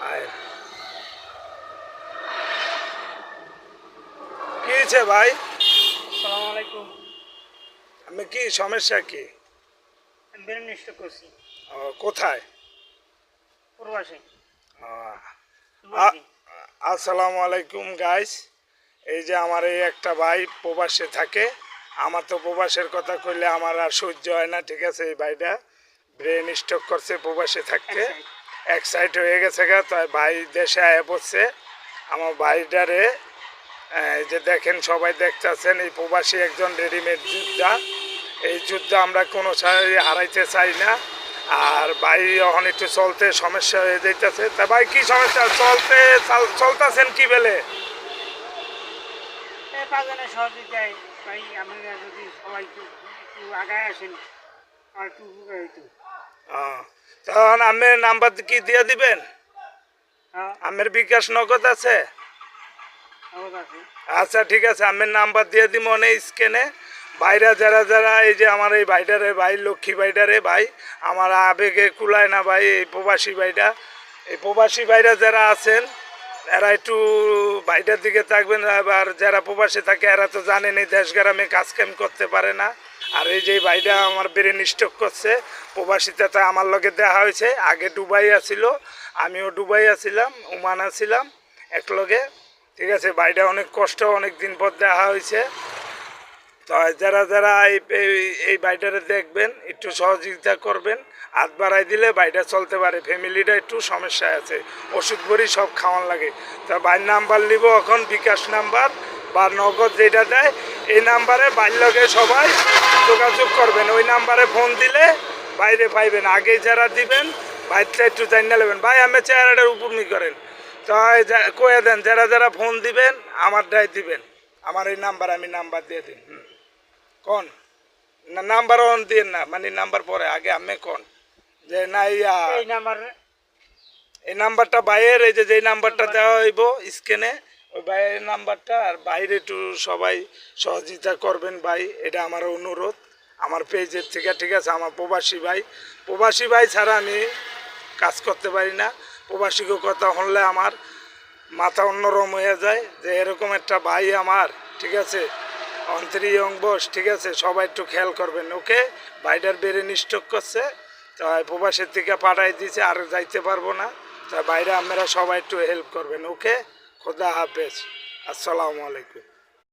আয় কি হয়েছে ভাই? আসসালামু আলাইকুম। আমি কি সমস্যা কি? আমি ব্রেন স্ট্রোক করছি কোথায়? প্রবাসে। আহ, প্রবাসী। আসসালামু আলাইকুম গাইস। এই যে আমার এই একটা ভাই প্রবাসে থাকে। আমার তো প্রবাসের কথা কইলে আমার আর সহ্য হয় না, ঠিক আছে? এই ভাইটা ব্রেন স্ট্রোক করছে প্রবাসে থাকতে, এক সাইড হয়ে গেছে গা, তাই ভাই দেশে আয়া পড়ছে। আমার ভাইটারে এই যে দেখেন, সবাই দেখতেছেন, এই প্রবাসী একজন রেডিমেড যোদ্ধা। এই যুদ্ধ আমরা কোনো হারাইতে চাই না। আর ভাই এখন একটু চলতে সমস্যা হয়ে যাইতেছে। তা ভাই কি সমস্যা? চলতেছেন কি বেলে? পাঁচজনের সহযোগিতায় ভাই আপনারা যদি সবাই একটু আগায় আসেন আর একটু উপকার হইতো। তখন আমের নাম্বার কি দিয়ে দিবেন? হ্যাঁ, আমের বিকাশ নগদ আছে? নগদ আছে। আচ্ছা ঠিক আছে, আমের নাম্বার দিয়ে দিব অনেক স্ক্যানে। ভাইরা যারা যারা, এই যে আমার এই ভাইটারে, ভাই লক্ষ্মী ভাইটারে, ভাই আমার আবেগে কুলায় না ভাই, এই প্রবাসী ভাইটা, এই প্রবাসী ভাইরা যারা আছেন এরা একটু ভাইটার দিকে থাকবেন। আবার যারা প্রবাসে থাকে এরা তো জানেনই, দেশ গ্রামে কাজ কাম করতে পারে না। আর এই যে ভাইটা আমার ব্রেন স্ট্রোক করছে, প্রবাসীতে তো আমার লগে দেখা হয়েছে, আগে দুবাই আছিল, আমিও দুবাই আছিলাম, ওমান আছিলাম একলগে, ঠিক আছে? ভাইটা অনেক কষ্ট, অনেক দিন পর দেখা হয়েছে। তো যারা যারা এই বাইটারে দেখবেন, একটু সহযোগিতা করবেন। হাত বাড়াই দিলে বাইটা চলতে পারে। ফ্যামিলিটা একটু সমস্যায় আছে, ওষুধ বড়ি সব খাওয়ান লাগে। তা বাইর নাম্বার নিব এখন, বিকাশ নাম্বার বা নগদ যেটা দেয়, এই নাম্বারে বাইর লগে সবাই যোগাযোগ করবেন। ওই নাম্বারে ফোন দিলে বাইরে পাইবেন। আগে যারা দিবেন বাইরটা একটু জানিয়ে নেবেন। ভাই আমি চেহারাটার উপরমি করেন, তাই কয়ে দেন যারা যারা ফোন দিবেন আমারটাই দিবেন। আমার এই নাম্বার, আমি নাম্বার দিয়ে দিন। কোন না নাম্বার অন দিন না, মানে নাম্বার পরে, আগে আমি কোন যে না এই নাম্বার এই নাম্বারটা বাইরের, এই যে নাম্বারটা দেওয়া হইব স্ক্যানে, ওই বাইরের নাম্বারটা। আর বাইরে একটু সবাই সহযোগিতা করবেন ভাই, এটা আমার অনুরোধ আমার পেজের থেকে, ঠিক আছে? আমার প্রবাসী ভাই ছাড়া আমি কাজ করতে পারি না। প্রবাসীকে কথা শুনলে আমার মাথা অন্যরকম হয়ে যায়, যে এরকম একটা ভাই আমার, ঠিক আছে? অন্তরীয় বস, ঠিক আছে? সবাই একটু খেয়াল করবেন। ওকে, ভাইটার ব্রেন স্ট্রোক করছে, তাই প্রবাসের থেকে পাঠাই দিয়েছে, আর যাইতে পারবো না। তাই বাইরে আপনারা সবাই একটু হেল্প করবেন। ওকে, খোদা হাফেজ, আসসালামু আলাইকুম।